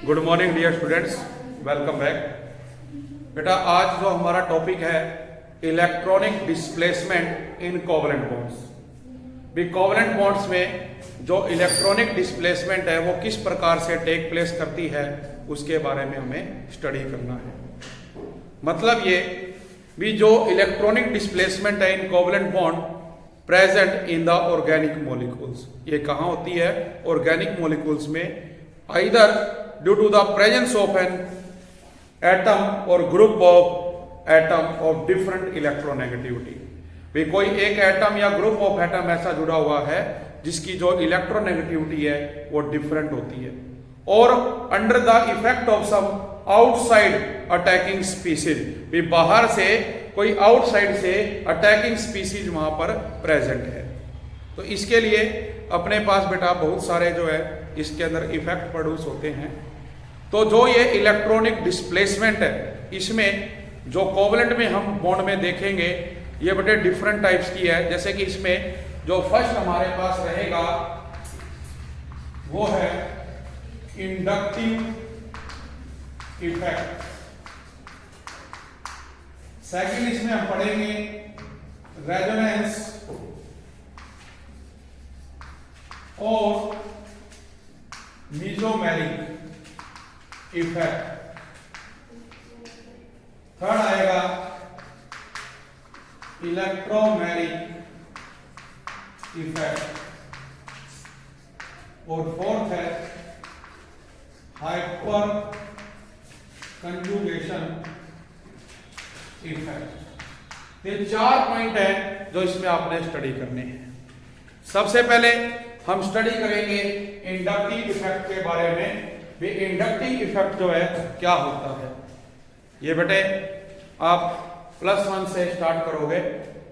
Good morning dear students, welcome back. बेटा आज जो हमारा टॉपिक है electronic displacement in covalent bonds. भी कोवलेंट बॉन्ड्स में जो इलेक्ट्रॉनिक डिस्प्लेसमेंट है वो किस प्रकार से टेक प्लेस करती है उसके बारे में हमें स्टडी करना है। मतलब ये भी जो इलेक्ट्रॉनिक डिस्प्लेसमेंट है in covalent bond present in the organic molecules, ये कहाँ होती है? ऑर्गेनिक मॉलिक्यूल्स में, either due to the presence of an atom और group of atom of different electronegativity. भी कोई एक एटम या ग्रुप ऑफ एटम ऐसा जुड़ा हुआ है जिसकी जो इलेक्ट्रोनेगेटिविटी है वो डिफरेंट होती है, और under the effect of some outside attacking species, भी बाहर से कोई आउटसाइड से अटैकिंग स्पीसीज वहां पर प्रेजेंट है। तो इसके लिए अपने पास बेटा बहुत सारे जो है इसके अंदर इफेक्ट प्रोड्यूस होते हैं। तो जो ये इलेक्ट्रॉनिक डिस्प्लेसमेंट है इसमें जो कोवलेंट में हम बॉन्ड में देखेंगे ये बेटे डिफरेंट टाइप्स की है। जैसे कि इसमें जो फर्स्ट हमारे पास रहेगा वो है इंडक्टिव इफेक्ट। सेकंड इसमें हम पढ़ेंगे रेजोनेंस और मीजोमेरिक इफेक्ट। थर्ड आएगा इलेक्ट्रोमेरिक इफेक्ट, और फोर्थ है हाइपर कंजुगेशन इफेक्ट। ये चार पॉइंट है जो इसमें आपने स्टडी करने हैं। सबसे पहले हम स्टडी करेंगे इंडक्टिव इफेक्ट के बारे में। भी इंडक्टिव इफेक्ट जो है क्या होता है, ये बेटे आप +1 से स्टार्ट करोगे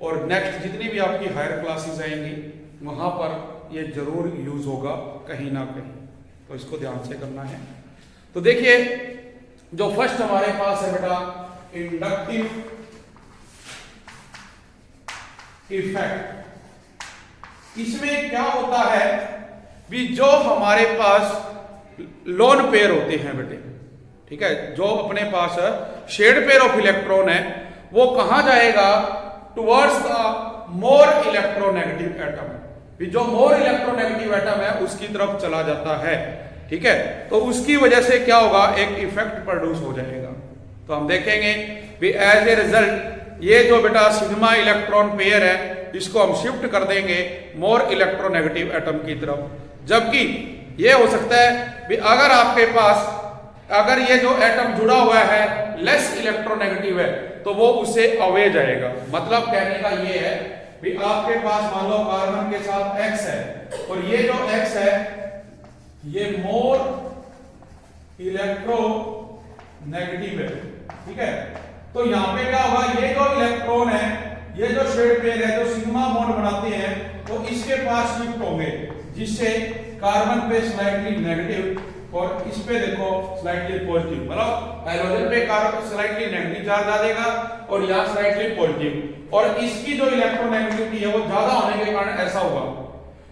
और नेक्स्ट जितनी भी आपकी हायर क्लासेस आएंगी वहां पर ये जरूर यूज होगा कहीं ना कहीं, तो इसको ध्यान से करना है। तो देखिए जो फर्स्ट हमारे पास है बेटा इंडक्टिव इफेक्ट। इसमें क्या होता है भी जो हमारे पास लोन पेयर होते हैं बेटे, ठीक है, जो अपने पास शेड पेयर ऑफ इलेक्ट्रॉन है वो कहां जाएगा? Towards the more electronegative atom. भी जो मोर इलेक्ट्रोनेगेटिव एटम है उसकी तरफ चला जाता है, ठीक है। तो उसकी वजह से क्या होगा, एक इफेक्ट प्रोड्यूस हो जाएगा। तो हम देखेंगे भी एज ए रिजल्ट ये जो बेटा सिग्मा इलेक्ट्रॉन पेयर है इसको हम शिफ्ट कर देंगे मोर इलेक्ट्रोनेगेटिव एटम की तरफ। जबकि ये हो सकता है भी अगर आपके पास अगर ये जो एटम जुड़ा हुआ है लेस इलेक्ट्रोनेगेटिव है तो वो उसे अवे जाएगा। मतलब कहने का ये है भी आपके पास मान लो कार्बन के साथ X है और ये जो X है ये मोर इलेक्ट्रो नेगेटिव है, ठीक है। तो यहां पे क्या होगा, ये जो इलेक्ट्रॉन है ये जो शेड पेयर है जो सिग्मा बॉन्ड बनाते हैं तो इसके पास शिफ्ट होंगे, जिससे कार्बन पे स्लाइटली नेगेटिव और इस पे देखो स्लाइटली पॉजिटिव। मतलब हाइड्रोजन पे कार्बन स्लाइटली नेगेटिव चार्ज आ जाएगा और यहां स्लाइटली पॉजिटिव, और इसकी जो इलेक्ट्रोनेगेटिविटी है वो ज्यादा होने के कारण ऐसा होगा।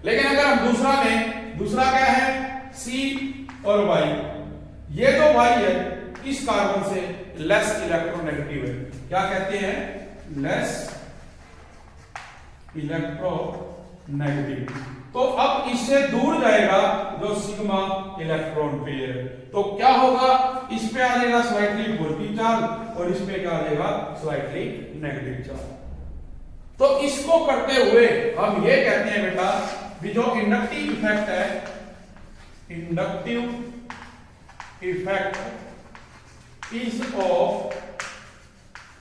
लेकिन अगर हम दूसरा क्या है C और Y, ये जो Y है इस कार्बन से लेस इलेक्ट्रोनेगेटिव है, क्या कहते हैं? Less electronegative. तो अब इससे दूर जाएगा जो सिग्मा इलेक्ट्रॉन पेयर, तो क्या होगा, इस पे आ जाएगा स्लाइटली पॉजिटिव चार्ज और इस पे क्या आ जाएगा स्लाइटली नेगेटिव चार्ज। तो इसको करते हुए हम ये कहते हैं बेटा भी जो इंडक्टिव इफेक्ट है, inductive effect is of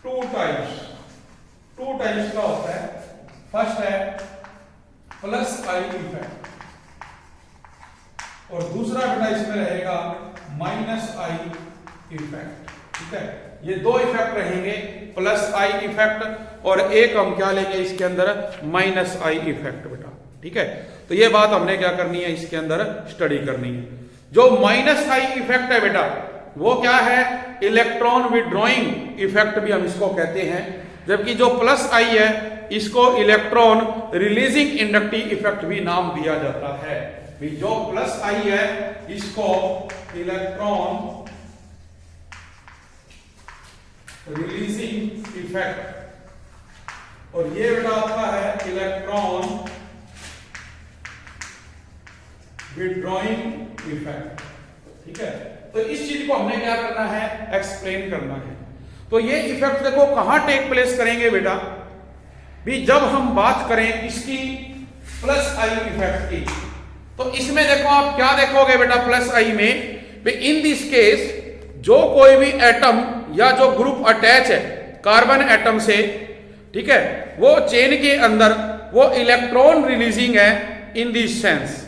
two types का होता है। फर्स्ट है +I इफेक्ट और दूसरा बेटा इसमें रहेगा -I इफेक्ट, ठीक है। ये दो इफेक्ट रहेंगे, +I इफेक्ट और एक हम क्या लेंगे इसके अंदर -I इफेक्ट बेटा, ठीक है। तो ये बात हमने क्या करनी है इसके अंदर स्टडी करनी है। जो -I इफेक्ट है बेटा वो क्या है? इलेक्ट्रॉन विड्रॉइंग इफेक्ट भी हम इसको कहते हैं, जबकि जो +I है इसको इलेक्ट्रॉन रिलीजिंग इंडक्टिव इफेक्ट भी नाम दिया जाता है। भी जो प्लस आई है इसको इलेक्ट्रॉन रिलीजिंग इफेक्ट और ये बेटा आपका है इलेक्ट्रॉन विड्रॉइंग इफेक्ट। ठीक है, तो इस चीज को हमने क्या करना है, एक्सप्लेन करना है। तो ये इफेक्ट देखो कहां टेक प्लेस करेंगे बेटा, भी जब हम बात करें इसकी प्लस आई इफेक्ट की, तो इसमें देखो आप क्या देखोगे बेटा प्लस आई में, इन दिस केस जो कोई भी एटम या जो ग्रुप अटैच है कार्बन एटम से, ठीक है, वो चेन के अंदर वो इलेक्ट्रॉन रिलीजिंग है इन दिस सेंस,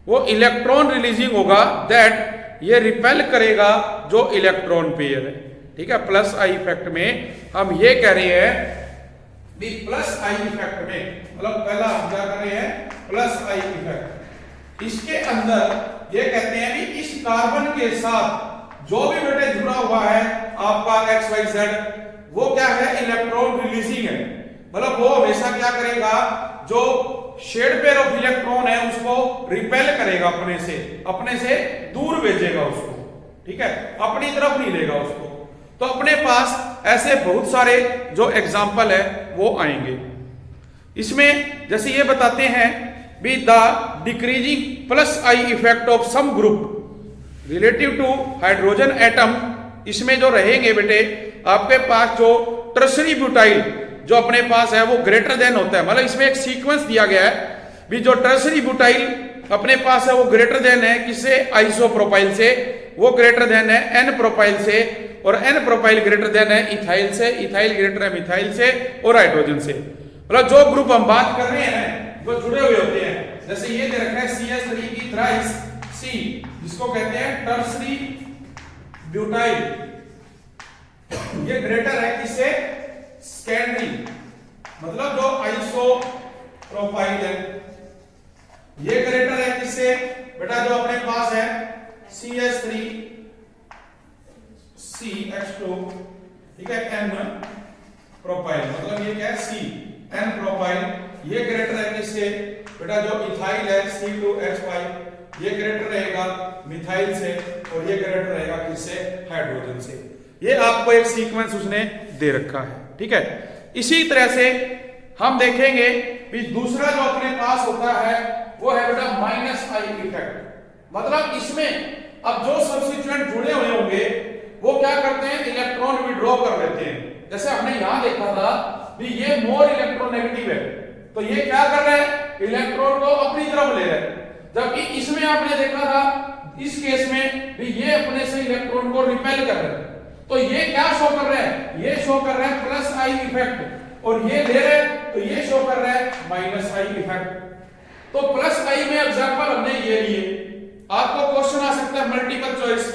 वो इलेक्ट्रॉन रिलीजिंग होगा दैट ये रिपेल करेगा जो इलेक्ट्रॉन पेयर है। ठीक है, प्लस आई इफेक्ट में हम ये कह रहे हैं भी प्लस आई इफेक्ट में, मतलब पहला हम क्या कर रहे हैं प्लस आई इफेक्ट, इसके अंदर ये कहते हैं कि इस कार्बन के साथ जो भी बेटे जुड़ा हुआ है आपका एक्स वाई जेड, वो क्या है इलेक्ट्रॉन रिलीजिंग है, मतलब वो हमेशा क्या करेगा, जो शेड पेयर ऑफ इलेक्ट्रॉन है उसको रिपेल करेगा, अपने से दूर भेजेगा उसको। ठीक है, अपनी तरफ नहीं लेगा उसको। तो अपने पास ऐसे बहुत सारे जो एग्जाम्पल है वो आएंगे। इसमें जैसे ये बताते हैं भी the decreasing plus I effect of some group relative to hydrogen atom, इसमें जो रहेंगे बेटे आपके पास जो टर्सरी ब्यूटाइल जो अपने पास है वो ग्रेटर देन होता है, मतलब इसमें एक सीक्वेंस दिया गया है भी जो टर्सरी ब्यूटाइल अपने पास है वो ग्रेटर देन है किससे, आइसोप्रोपाइल से, वो ग्रेटर देन है एन प्रोपाइल से, और एन प्रोपाइल ग्रेटर देन है इथाइल से, इथाइल ग्रेटर है मिथाइल से और हाइड्रोजन से। मतलब जो ग्रुप हम बात कर रहे हैं जो जुड़े हुए होते हैं, जैसे ये दे रखा है CH3 की थ्राइस C, जिसको कहते हैं टर्सरी ब्यूटाइल, ये ग्रेटर है किससे, सेकेंडरी, मतलब जो आइसोप्रोपाइल है, ये ग्रेटर है किससे बेटा, जो अपने पास है CH3 CH2, ठीक है, N प्रोपाइल, मतलब ये क्या है C N प्रोपाइल, ये ग्रेटर है किससे बेटा, जो इथाइल है C2H5, ये ग्रेटर रहेगा मिथाइल से, और ये ग्रेटर रहेगा किससे, हाइड्रोजन से। ये आपको एक सीक्वेंस उसने दे रखा है। ठीक है, इसी तरह से हम देखेंगे कि दूसरा जो अपने पास होता है वो है बेटा माइनस आई इफेक्ट, मतलब इसमें अब जो सब्स्टिट्यूएंट जुड़े हुए होंगे वो क्या करते हैं, इलेक्ट्रॉन विड्रॉ कर लेते हैं। जैसे हमने यहां देखा था भी ये मोर इलेक्ट्रोनेगेटिव है, तो ये क्या कर रहे हैं, इलेक्ट्रॉन को अपनी तरफ ले रहे हैं, जबकि इसमें आपने देखा था इस केस में भी ये अपने से इलेक्ट्रॉन को रिपेल कर रहे हैं। तो ये क्या शो कर रहे हैं, ये शो कर रहे हैं प्लस आई इफेक्ट, और ये ले रहे हैं तो ये शो कर रहा है माइनस आई इफेक्ट। तो प्लस आई में एग्जांपल हमने ये लिए, आपको क्वेश्चन आ सकता है मल्टीपल चॉइस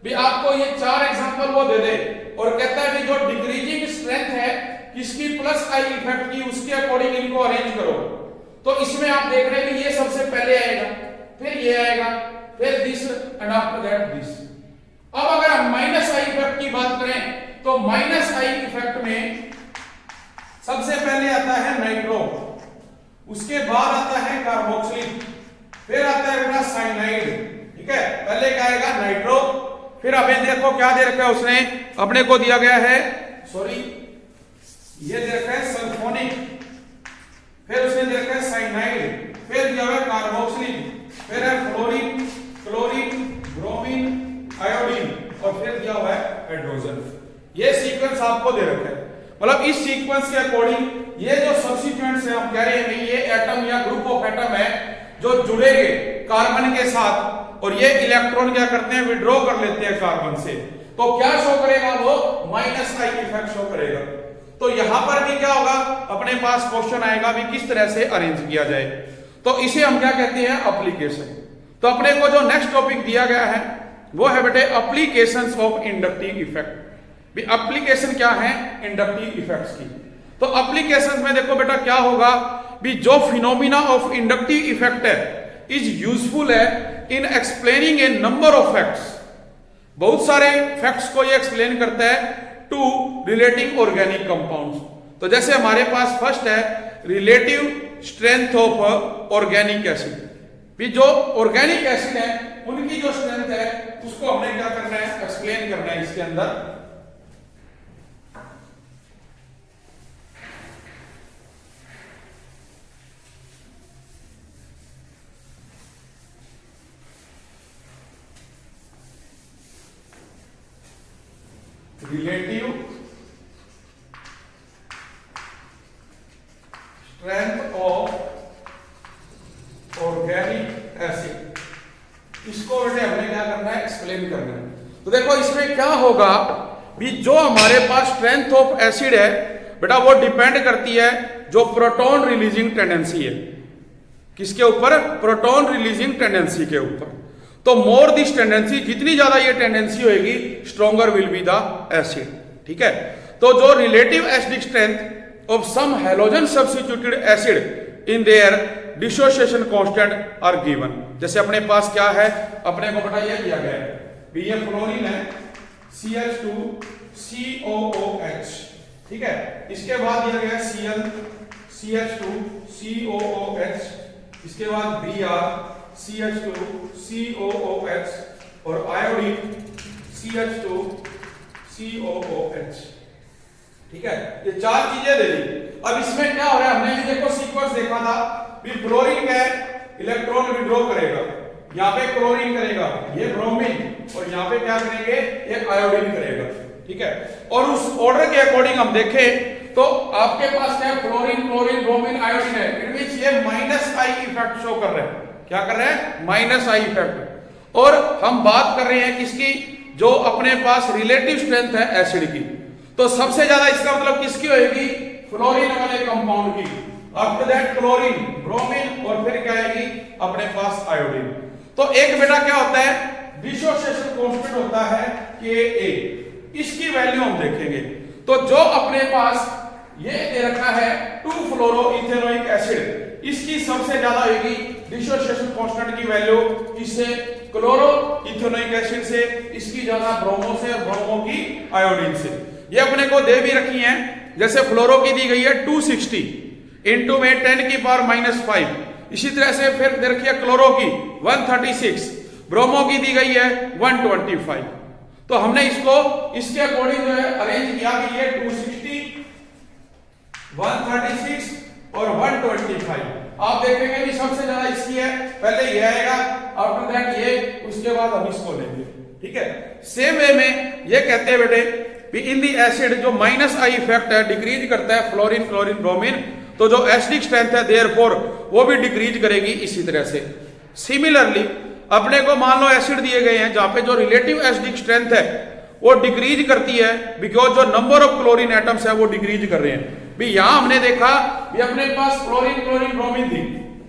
भी, आपको ये 4 एग्जांपल वो दे दे और कहता है भी जो डिक्रीजिंग स्ट्रेंथ है किसकी, प्लस आई इफेक्ट की, उसके अकॉर्डिंग इनको अरेंज करो। तो इसमें आप देख रहे हैं कि ये सबसे पहले आएगा, फिर ये आएगा, फिर this and after that this. अब अगर हम माइनस आई इफेक्ट की बात करें तो माइनस आई इफेक्ट में सबसे पहले आता है नाइट्रो, उसके बाद आता है कार्बोक्सिलिक, फिर आता है बेटा साइनाइड। ठीक है, पहले क्या आएगा नाइट्रो, फिर हमें देखो क्या दे रखा है उसने, अपने को दिया गया है, सॉरी ये दे रखा है सल्फोनिक, फिर उसने दे रखा है साइनाइड, फिर दिया हुआ है कार्बोक्सिलिक, फिर है फ्लोरीन, क्लोरीन, ब्रोमीन, आयोडीन, और फिर दिया हुआ है हाइड्रोजन। ये सीक्वेंस आपको दे रखा है, मतलब इस सीक्वेंस के अकॉर्डिंग ये जो सब्स्टिट्यूएंट्स है हम कह रहे हैं ये एटम या ग्रुप ऑफ एटम है जो जुड़ेंगे कार्बन के साथ, और ये इलेक्ट्रॉन क्या करते हैं, विड्रॉ कर लेते हैं कार्बन से, तो क्या शो करेगा, वो माइनस आई इफेक्ट शो करेगा। तो यहां पर भी क्या होगा, अपने पास क्वेश्चन आएगा भी किस तरह से अरेंज किया जाए, तो इसे हम क्या कहते हैं, एप्लीकेशन। तो अपने को जो नेक्स्ट टॉपिक दिया गया है वो है बेटे एप्लीकेशंस ऑफ इंडक्टिव इफेक्ट। भी एप्लीकेशन क्या है इंडक्टिव इफेक्ट्स की, तो एप्लीकेशंस में देखो बेटा क्या होगा, भी जो फिनोमिना ऑफ इंडक्टिव इफेक्ट है इज यूजफुल है इन explaining A number of facts, बहुत सारे फैक्ट्स को ये एक्सप्लेन करता है टू रिलेटिंग ऑर्गेनिक कंपाउंड्स। तो जैसे हमारे पास फर्स्ट है relative strength of organic acid, भी जो ऑर्गेनिक एसिड है उनकी जो स्ट्रेंथ है उसको हमने क्या करना है, एक्सप्लेन करना है इसके अंदर। Relative strength of organic acid, इसको बेटे हमने क्या करना है, एक्सप्लेन करना है। तो देखो इसमें क्या होगा भी जो हमारे पास स्ट्रेंथ ऑफ एसिड है बेटा वो डिपेंड करती है जो प्रोटॉन रिलीजिंग टेंडेंसी है, किसके ऊपर, प्रोटॉन रिलीजिंग टेंडेंसी के ऊपर। तो मोर दिस टेंडेंसी, जितनी ज्यादा ये टेंडेंसी होगी stronger will be the acid, ठीक है। तो जो relative acidic strength of some halogen substituted acid in their dissociation constant are given. जैसे अपने पास क्या है, अपने को बेटा ये दिया गया है भी ये फ्लोरीन है CH2COOH, ठीक है। इसके बाद दिया गया Cl CH2COOH, इसके बाद Br CH2COOH और आयोडीन CH2COOH, ठीक है। ये चार चीजें दे दी। अब इसमें क्या हो रहा है, हमने भी देखो सीक्वेंस देखा था भी फ्लोरीन क्या है, इलेक्ट्रॉन विड्रॉ करेगा, यहाँ पे क्लोरीन करेगा, ये ब्रोमीन, और यहाँ पे क्या करेंगे, ये आयोडीन करेगा, ठीक है। और उस ऑर्डर के अकॉर्डिंग हम देखें तो आपके पास क्या है, फ्लोरीन, क्लोरीन, ब्रोमीन, आयोडीन है, इनमें ये माइनस आई इफेक्ट शो कर रहे हैं। क्या कर रहे हैं, माइनस आई इफेक्ट। और हम बात कर रहे हैं किसकी, जो अपने पास रिलेटिव स्ट्रेंथ है एसिड की, तो सबसे ज्यादा इसका मतलब किसकी होगी, फ्लोरीन वाले कंपाउंड की, आफ्टर दैट क्लोरीन, ब्रोमीन, और फिर क्या आएगी अपने पास आयोडीन। तो एक बेटा क्या होता है, डिसोसिएशन कांस्टेंट होता है Ka, इसकी वैल्यू हम देखेंगे। तो जो अपने पास ये दे रखा है 2-फ्लोरोइथेनोइक एसिड, इसकी सबसे ज्यादा होगी डिसोसिएशन कांस्टेंट की वैल्यू किससे, क्लोरोइथेनोइक एसिड से, इसकी ज्यादा ब्रोमो से, और ब्रोमो की आयोडीन से। ये अपने को दे भी रखी है, जैसे फ्लोरो की दी गई है 260 इंटू में 10⁻⁵, इसी तरह से फिर दे रखी है क्लोरो की 136, ब्रोमो की दी गई है 125। तो हमने इसको इसके अकॉर्डिंग जो है अरेंज किया कि ये 260, 136 और 125। आप देखेंगे कि सबसे ज्यादा इसकी है, पहले ये आएगा, आफ्टर दैट ये, उसके बाद हम इसको लेंगे, ठीक है। सेम वे में ये कहते हैं बेटे इन दी एसिड जो माइनस आई इफेक्ट है डिक्रीज करता है फ्लोरीन, क्लोरीन, ब्रोमीन, तो जो एसिडिक स्ट्रेंथ है देयरफॉर वो भी डिक्रीज करेगी इसी तरह से। सिमिलरली अपने को मान लो एसिड दिए गए हैं जहां पे जो रिलेटिव एसिडिक स्ट्रेंथ है वो डिक्रीज करती है, बिकॉज जो नंबर ऑफ क्लोरीन एटम्स है वो डिक्रीज कर रहे हैं। भी यहां हमने देखा भी अपने पास क्लोरीन, क्लोरीन, ब्रोमीन थी,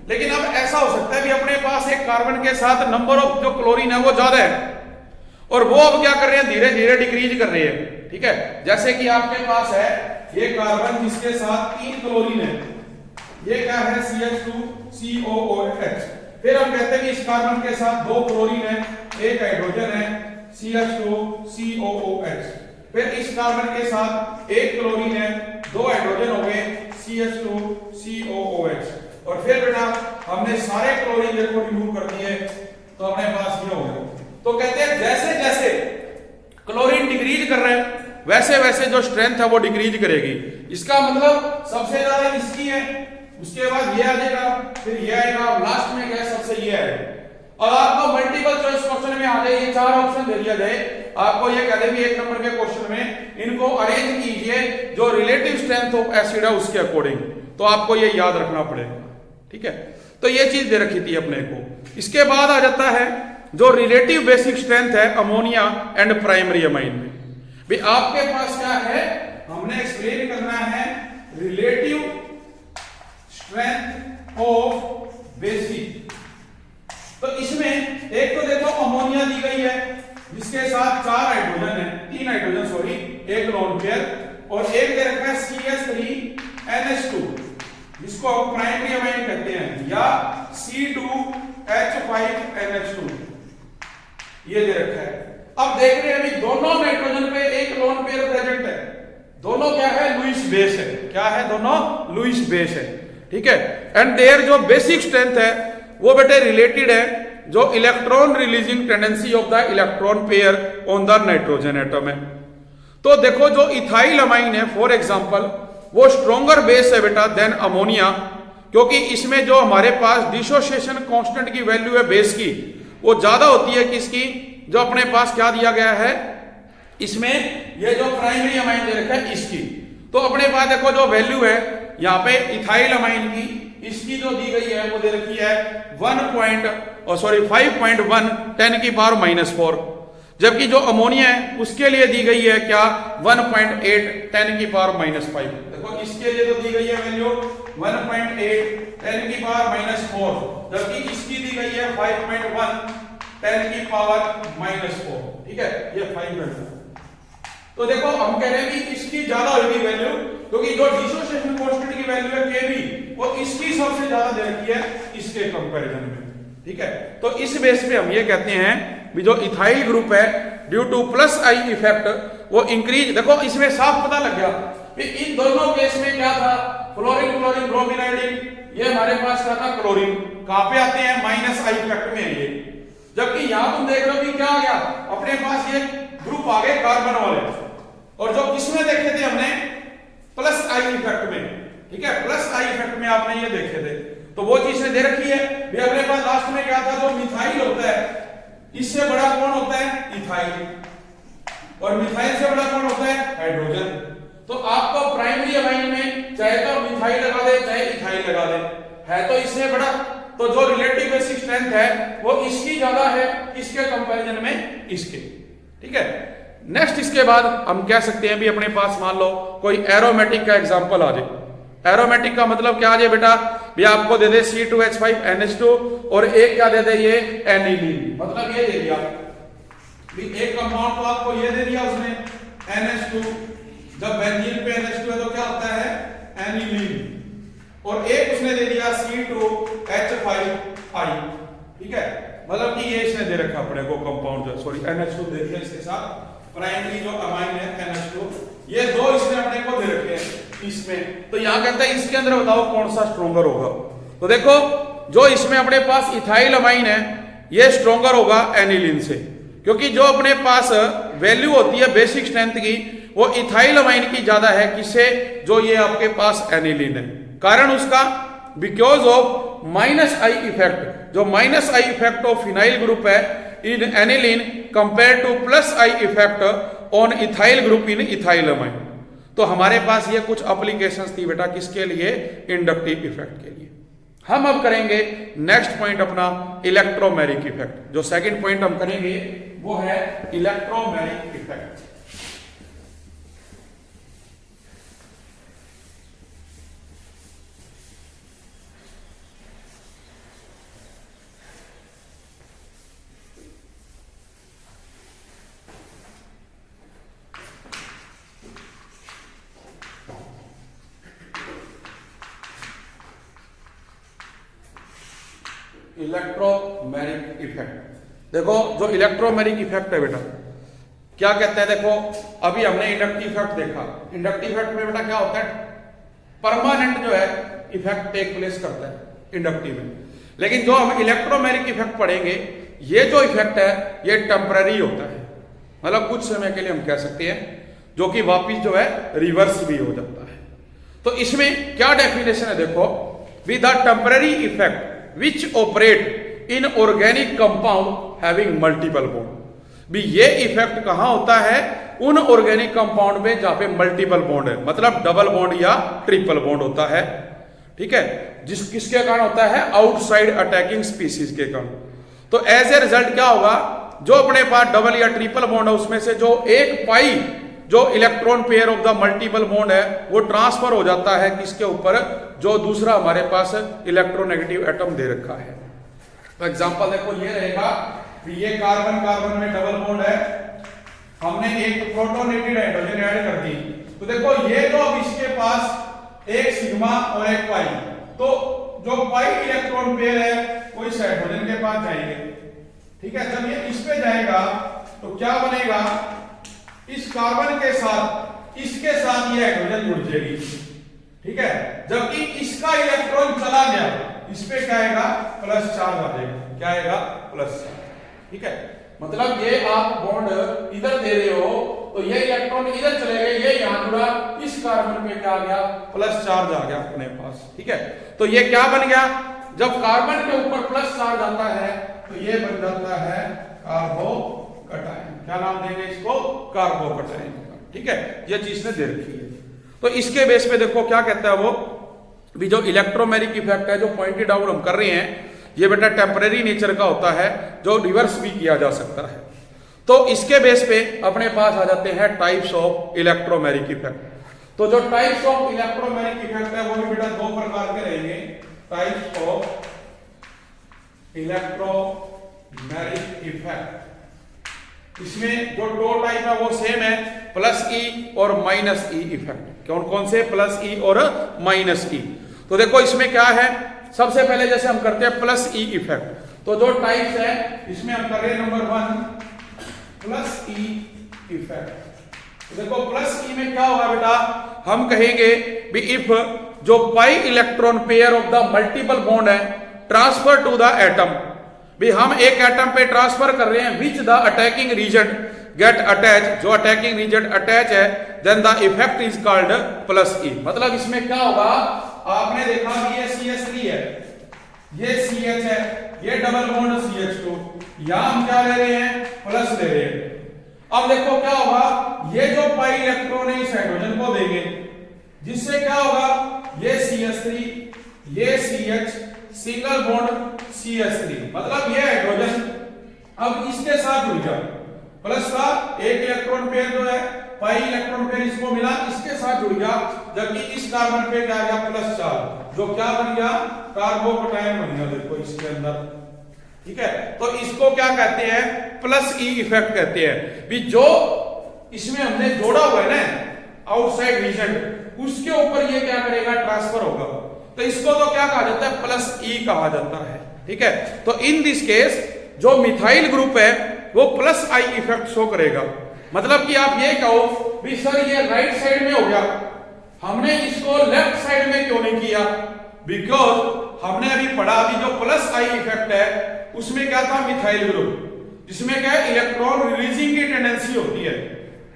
लेकिन अब ऐसा हो सकता है भी अपने पास एक कार्बन के साथ नंबर ऑफ जो क्लोरीन है वो ज्यादा है, और वो अब क्या कर रहे हैं, धीरे धीरे डिक्रीज कर रहे हैं, ठीक है। जैसे कि आपके पास है ये कार्बन जिसके साथ 3 क्लोरीन है, ये क्या है CH2COOH, फिर हम कहते हैं कि इस कार्बन के साथ 2 क्लोरीन है, एक हाइड्रोजन है CH2COOH, फिर इस कार्बन के साथ 1 क्लोरीन है, 2 हाइड्रोजन हो गए CH2COOH, और फिर बेटा हमने सारे क्लोरीन को रिमूव कर दिए तो अपने पास ये हो गया। तो कहते हैं जैसे जैसे क्लोरीन डिक्रीज कर रहे हैं वैसे वैसे जो स्ट्रेंथ है वो डिक्रीज करेगी। इसका मतलब सबसे ज्यादा इसकी है, उसके बाद ये आ जाएगा, फिर ये आएगा, लास्ट में क्या सबसे ये आएगा। और आपको मल्टीपल चॉइस क्वेश्चन में आ जाए, ये 4 ऑप्शन दे दिया जाए, आपको ये कह दे भी 1 नंबर के क्वेश्चन में इनको अरेंज कीजिए जो रिलेटिव स्ट्रेंथ ऑफ एसिड है उसके अकॉर्डिंग, तो आपको ये याद रखना पड़ेगा, ठीक है। तो ये चीज दे रखी थी अपने को। इसके बाद आ जाता है जो रिलेटिव बेसिक स्ट्रेंथ है अमोनिया एंड प्राइमरी अमाइन में। भी आपके पास क्या है, हमने एक्सप्लेन करना है रिलेटिव स्ट्रेंथ ऑफ बेसिक। तो इसमें एक तो देखो अमोनिया दी गई है जिसके साथ 4 हाइड्रोजन है, 3 हाइड्रोजन सॉरी, 1 लोन पेयर, और एक दे रखा है CH3NH2 जिसको हम प्राइमरी अमाइन कहते हैं, या C2H5NH2 ये दे रखा है। अब देख रहे हैं अभी दोनों नाइट्रोजन पे 1 लोन पेयर प्रेजेंट है, दोनों क्या है, लुईस बेस है, क्या है, दोनों लुईस बेस है, ठीक है। एंड देयर जो बेसिक स्ट्रेंथ है वो बेटे रिलेटेड है जो electron releasing tendency of the electron pair on the nitrogen atom है। तो देखो जो इथाइल अमाइन है फॉर एग्जांपल वो स्ट्रॉन्गर बेस है बेटा देन अमोनिया, क्योंकि इसमें जो हमारे पास डिसोसिएशन कांस्टेंट की वैल्यू है बेस की वो ज्यादा होती है किसकी, जो अपने पास क्या दिया गया है इसमें ये जो प्राइमरी अमाइन दे रखा है इसकी। तो अपने पास देखो जो वैल्यू है यहाँ पे इथाइल अमाइन की, इसकी जो दी गई है वो दे रखी है 5.1 10⁻⁻⁴, जबकि जो अमोनिया है उसके लिए दी गई है क्या 1.8 10⁻⁻⁵। देखो इसके लिए तो दी गई है वैल्यू 1.8 10⁻⁻⁴, जबकि इसकी दी गई है 5.1 10⁻⁻⁴। ठीक है, ये 5 है। तो देखो हम कह रहे हैं कि इसकी ज्यादा होगी वैल्यू, क्योंकि जो डिसोसिएशन कांस्टेंट की वैल्यू है Kb वो इसकी सबसे ज्यादा दे रखी है इसके कंपैरिजन में। ठीक है, तो इस बेस पे हम ये कहते हैं भी जो इथाइल ग्रुप है due to plus I effect वो इंक्रीज। देखो इसमें साफ पता लग गया कि इन दोनों केस में क्या था, फ्लोरीन क्लोरीन ब्रोमीन आयोडीन, ये हमारे पास क्या था क्लोरीन, कहां पे आते हैं माइनस आई इफेक्ट में ये, जबकि यहां तुम देख रहे हो कि क्या आ गया अपने पास ये ग्रुप आ गए कार्बन वाले, और जो किसमें देखे थे हमने प्लस आई इफेक्ट में। ठीक है, प्लस आई इफेक्ट में आपने ये देखे थे, तो वो चीजें दे रखी है भी अपने पास लास्ट में क्या था, जो मिथाइल होता है इससे बड़ा कौन होता है इथाइल, और मिथाइल से बड़ा कौन होता है हाइड्रोजन। तो आपको प्राइमरी अमाइन में चाहे तो मिथाइल लगा दे चाहे इथाइल लगा दे, है तो इससे बड़ा, तो जो रिलेटिव बेसिक स्ट्रेंथ है वो इसकी ज्यादा है इसके कंपैरिजन में इसके। ठीक है, नेक्स्ट इसके बाद हम कह सकते हैं भी अपने पास मान लो कोई एरोमेटिक का एग्जांपल आ जाए। एरोमेटिक का मतलब क्या आ जाए बेटा, भी आपको दे दे C2H5NH2 और एक क्या दे दे ये एनिलीन, मतलब ये दे दिया भी एक कंपाउंड तो आपको ये दे दिया उसने NH2, जब बेंजीन पे NH2 है तो क्या होता है एनिलीन, और एक उसने दे दिया C2H5I। ठीक है, मतलब कि ये इसने दे रखा अपने को कंपाउंड जो सॉरी NH2 दे दिया इसके साथ प्राइमरी जो अमाइन है NH2, ये दो इसने अपने को दे रखे हैं इसमें। तो यहां कहता है इसके अंदर बताओ कौन सा स्ट्रॉन्गर होगा। तो देखो जो इसमें अपने पास इथाइल अमाइन है ये स्ट्रॉन्गर होगा एनिलीन से, क्योंकि जो अपने पास वैल्यू होती है बेसिक स्ट्रेंथ की वो इथाइल अमाइन की ज्यादा है किससे, जो ये आपके पास एनिलीन है। कारण उसका because of minus I effect, जो minus I effect of phenyl group है in aniline compare to plus I effect on ethyl group in ethyl amine. तो हमारे पास ये कुछ एप्लीकेशंस थी बेटा किसके लिए, इंडक्टिव इफेक्ट के लिए। हम अब करेंगे नेक्स्ट पॉइंट अपना इलेक्ट्रोमेरिक इफेक्ट। जो सेकंड पॉइंट हम करेंगे वो है इलेक्ट्रोमेरिक इफेक्ट। इलेक्ट्रोमेरिक इफेक्ट, देखो जो इलेक्ट्रोमेरिक इफेक्ट है बेटा क्या कहते हैं, देखो अभी हमने इंडक्टिव इफेक्ट देखा। इंडक्टिव इफेक्ट में बेटा क्या होता है, परमानेंट जो है इफेक्ट टेक प्लेस करता है इंडक्टिव में, लेकिन जो हम इलेक्ट्रोमेरिक इफेक्ट पढ़ेंगे ये जो इफेक्ट है ये टेम्पररी होता है, मतलब कुछ समय के लिए हम कह सकते हैं, जो कि वापिस जो है रिवर्स भी हो जाता है। तो इसमें क्या डेफिनेशन है देखो, with the temporary effect which operate in organic compound having multiple bond। भी ये इफेक्ट कहां होता है, उन ऑर्गेनिक कंपाउंड में जहां पे मल्टीपल बॉन्ड है, मतलब डबल बॉन्ड या ट्रिपल बॉन्ड होता है। ठीक है, जिस किसके कारण होता है, आउटसाइड अटैकिंग स्पीसीज के कारण। तो एज ए रिजल्ट क्या होगा, जो अपने पास डबल या ट्रिपल बॉन्ड है उसमें से जो एक पाई जो electron pair of the multiple bond है वो ट्रांसफर हो जाता है किसके ऊपर, जो दूसरा हमारे पास इलेक्ट्रोनेगेटिव एटम दे रखा है। तो एग्जांपल देखो ये रहेगा, ये कार्बन कार्बन में डबल बॉन्ड है, हमने एक प्रोटोनेटेड हाइड्रोजन ऐड कर दी, तो देखो ये जो अब इसके पास एक सिग्मा और एक पाई, तो जो पाई इलेक्ट्रॉन पेयर है वो इस हाइड्रोजन के पास जाएंगे। ठीक है, जब ये इस पे जाएगा तो क्या बनेगा, इस कार्बन के साथ इसके साथ ये हाइड्रोजन जुड़ जाएगी। ठीक है, जबकि इसका इलेक्ट्रॉन चला गया इस पे क्या आएगा प्लस चार्ज आ जाएगा, क्या आएगा प्लस चार्ज। ठीक है, मतलब ये आप बॉन्ड इधर दे रहे हो तो ये इलेक्ट्रॉन इधर चले गए, ये यहां जुड़ा, इस कार्बन पे क्या आ गया प्लस चार्ज आ गया अपने पास। ठीक है, तो ये क्या बन गया, जब कार्बन के ऊपर प्लस चार्ज आता है तो ये बन जाता है कार्बोकैटायन। क्या नाम देंगे इसको, कार्बोकैटायन। ठीक है, ये चीज ने दे रखी है। तो इसके बेस पे देखो क्या कहता है वो भी, जो इलेक्ट्रोमैग्नेटिक इफेक्ट है जो पॉइंटेड आउट हम कर रहे हैं, ये बेटा टेम्परेरी नेचर का होता है, जो रिवर्स भी किया जा सकता है। तो इसके बेस पे अपने पास आ जाते हैं टाइप्स ऑफ इलेक्ट्रोमैग्नेटिक इफेक्ट। तो जो टाइप्स ऑफ इलेक्ट्रोमैग्नेटिक इफेक्ट है वो भी बेटा दो प्रकार के रहेंगे, टाइप्स ऑफ इलेक्ट्रोमैग्नेटिक इफेक्ट। इसमें जो दो टाइप है वो सेम है, प्लस ई और माइनस ई इफेक्ट। कौन कौन से, प्लस ई और माइनस ई। तो देखो इसमें क्या है, सबसे पहले जैसे हम करते हैं प्लस ई इफेक्ट, तो जो टाइप्स है इसमें हम कर रहे हैं नंबर 1 प्लस ई इफेक्ट। तो देखो प्लस ई में क्या होगा बेटा, हम कहेंगे भी इफ जो pi electron pair of the multiple bond है ट्रांसफर टू द एटम, भी हम एक एटम पे ट्रांसफर कर रहे हैं, which the attacking reagent get attach, जो अटैकिंग रीजन अटैच है, then the effect is called plus E. मतलब इसमें क्या होगा, आपने देखा कि ये CH3 है, ये CH है, ये डबल बॉन्ड CH2, यहां हम क्या ले रहे हैं प्लस ले रहे हैं। अब देखो क्या होगा, ये जो पाई इलेक्ट्रॉन है इस हाइड्रोजन को देंगे, जिससे क्या होगा, ये CH3, ये CH, सिंगल बॉन्ड CH3, मतलब ये हाइड्रोजन अब इसके साथ जुड़ गया, प्लस का एक इलेक्ट्रॉन पेयर जो है पाई इलेक्ट्रॉन पेयर इसको मिला, इसके साथ जुड़ गया, जबकि इस कार्बन पे क्या आ गया प्लस चार्ज, जो क्या बन गया कार्बोकैटायन बन गया। देखो इसके अंदर, ठीक है, तो इसको क्या कहते हैं, प्लस ई इफेक्ट कहते हैं। भी जो इसमें हमने जोड़ा हुआ है ना आउटसाइड रीजन, उसके ऊपर ये क्या करेगा, ट्रांसफर होगा, तो इसको तो क्या कहा जाता है, प्लस ई कहा जाता है। ठीक है, तो इन दिस केस जो मिथाइल ग्रुप है वो प्लस आई इफेक्ट शो करेगा। मतलब कि आप ये कहो भी सर ये राइट साइड में हो गया, हमने इसको लेफ्ट साइड में क्यों नहीं किया, बिकॉज हमने अभी पढ़ा, अभी जो प्लस आई इफेक्ट है उसमें क्या था, मिथाइल ग्रुप, जिसमें क्या है इलेक्ट्रॉन रिलीजिंग की टेंडेंसी होती है,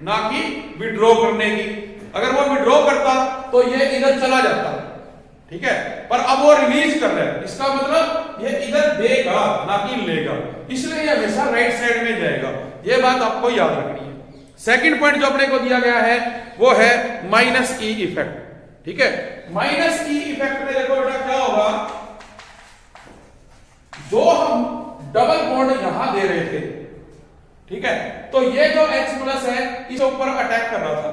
ना कि विड्रॉ करने की। अगर वो विड्रॉ करता तो ये इधर चला जाता, ठीक है, पर अब वो रिलीज कर रहा है, इसका मतलब ये इधर देगा ना कि लेगा, इसलिए ये हमेशा राइट साइड में जाएगा। ये बात आपको याद रखनी है। सेकंड पॉइंट जो अपने को दिया गया है वो है माइनस ई इफेक्ट। ठीक है, माइनस ई इफेक्ट में देखो बेटा क्या होगा, जो हम डबल बॉन्ड यहां दे रहे थे, ठीक है, तो ये जो H प्लस है इसके ऊपर अटैक कर रहा था,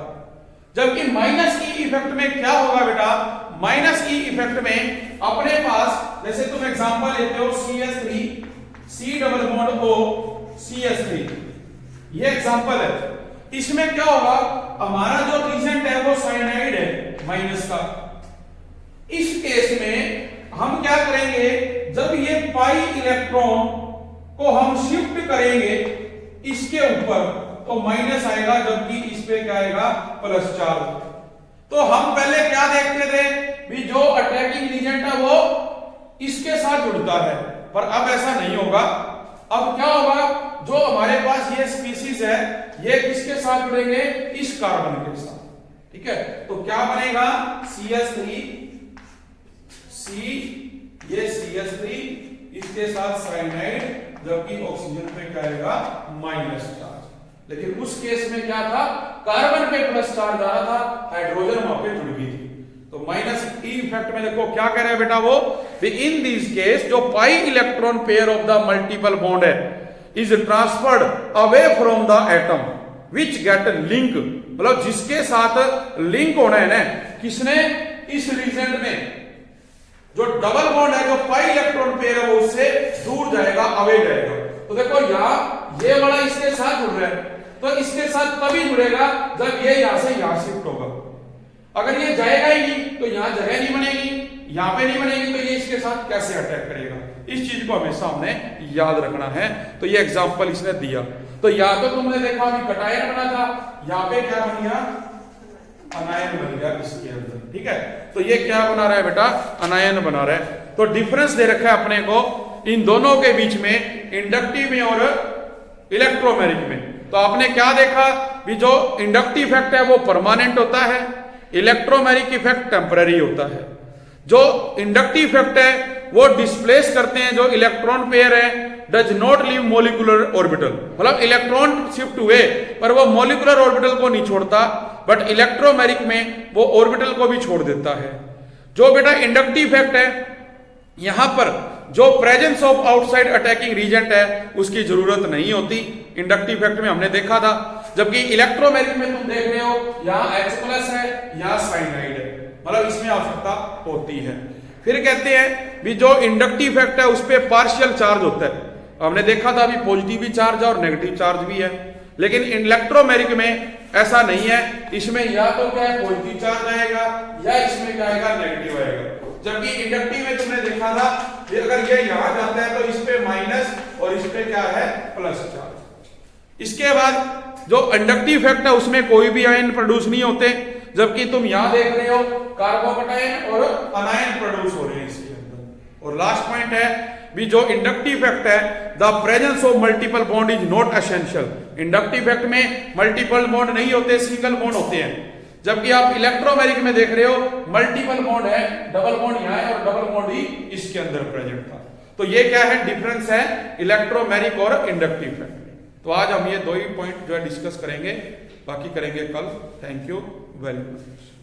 जबकि माइनस ई इफेक्ट में क्या होगा बेटा, माइनस ई इफेक्ट में अपने पास जैसे तुम एग्जांपल लेते हो CH3 C double bond O CH3, ये एग्जांपल है। इसमें क्या होगा, हमारा जो रीजेंट है वो साइनाइड है माइनस का। इस केस में हम क्या करेंगे, जब ये पाई इलेक्ट्रॉन को हम शिफ्ट करेंगे इसके ऊपर तो माइनस आएगा, जबकि इस पे क्या आएगा प्लस चार्ज। तो हम पहले क्या देखते थे भी जो अटैकिंग रीजेंट है वो इसके साथ जुड़ता है, पर अब ऐसा नहीं होगा। अब क्या होगा, जो हमारे पास ये स्पीसीज है ये किसके साथ जुड़ेंगे, इस कार्बन के साथ। ठीक है, तो क्या बनेगा CH3 C, ये CH3 इसके साथ साइनाइड, जबकि ऑक्सीजन पे क्या आएगा माइनस चार्ज। लेकिन उस केस में क्या था, कार्बन पे प्लस चार्ज आ रहा था, हाइड्रोजन वहां पे जुड़ गई थी। तो माइनस ई इफेक्ट में देखो क्या कह रहा है बेटा वो, इन दिस केस जो pi electron pair of the multiple bond है is transferred away from the atom which get link, मतलब जिसके साथ लिंक होना है ना, किसने, इस रीजन में जो डबल बॉन्ड है, जो पाई इलेक्ट्रॉन पेयर है वो उससे दूर जाएगा, अवे जाएगा। तो देखो यहां ये वाला इसके साथ जुड़ रहा है, तो इसके साथ तभी जुड़ेगा जब ये यहां से यहां शिफ्ट होगा। अगर ये जाएगा ही नहीं तो यहां जगह नहीं बनेगी, यहां पे नहीं बनेगी, तो ये इसके साथ कैसे अटैक करेगा। इस चीज को हमेशा हमने याद रखना है। तो ये एग्जांपल इसने दिया, तो या तो तुमने देखा अभी कटायन बना था, यहां पे क्या बन गया, अनायन बन गया इसके अंदर। ठीक है, तो ये क्या बना रहा है बेटा, अनायन बना रहा है। तो डिफरेंस दे रखा है अपने को इन दोनों के बीच में, इंडक्टिव में और इलेक्ट्रोमैग्नेटिक में। तो आपने क्या देखा भी जो इंडक्टिव इफेक्ट है वो परमानेंट होता है, इलेक्ट्रोमैग्नेटिक इफेक्ट टेम्पररी होता है। जो इंडक्टिव इफेक्ट है वो डिस्प्लेस करते हैं जो इलेक्ट्रॉन पेयर है, does not leave molecular orbital, मतलब इलेक्ट्रॉन शिफ्ट हुए पर वो मोलिकुलर ऑर्बिटल को नहीं छोड़ता, बट इलेक्ट्रोमैग्नेटिक में वो ऑर्बिटल को भी छोड़ देता है। जो बेटा इंडक्टिव इफेक्ट है, यहां पर जो presence of outside attacking reagent है उसकी जरूरत नहीं होती, इंडक्टिव इफेक्ट में हमने देखा था। जबकि इलेक्ट्रोमैग्नेटिक में तुम देख रहे हो यहाँ H+ है, यहाँ साइनाइड है, मतलब इसमें आवश्यकता होती है। फिर कहते हैं भी जो इंडक्टिव इफेक्ट है उस पर पार्शियल चार्ज होता है, हमने देखा था अभी पॉजिटिव भी चार्ज है और नेगेटिव चार्ज भी है। लेकिन इलेक्ट्रोमैग्नेटिक में ऐसा नहीं है, इसमें या तो क्या है पॉजिटिव चार्ज आएगा या इसमें क्या आएगा नेगेटिव आएगा। जबकि इंडक्टिव में तुमने देखा था कि अगर ये यहां जाता है तो इस पे माइनस और इस पे क्या है प्लस चार्ज। इसके बाद जो इंडक्टिव इफेक्ट है उसमें कोई भी आयन प्रोड्यूस नहीं होते, जबकि तुम यहां देख रहे हो कार्बोकटायन और अनायन प्रोड्यूस हो रहे हैं इसके अंदर। और लास्ट पॉइंट है भी जो इंडक्टिव इफेक्ट है, the presence of multiple bond is not essential. Inductive effect में मल्टीपल बॉन्ड नहीं होते, सिंगल बॉन्ड होते हैं। जबकि आप इलेक्ट्रोमैग्नेटिक में देख रहे हो मल्टीपल बॉन्ड है, डबल बॉन्ड यहाँ है और डबल बॉन्ड ही इसके अंदर प्रेजेंट था। तो ये क्या है डिफरेंस है इलेक्ट्रोमैग्नेटिक और इंडक्टिव इफेक्ट में। तो आज हम ये दो ही पॉइंट जो है डिस्कस करेंगे, बाकी करेंगे कल। Thank you very much.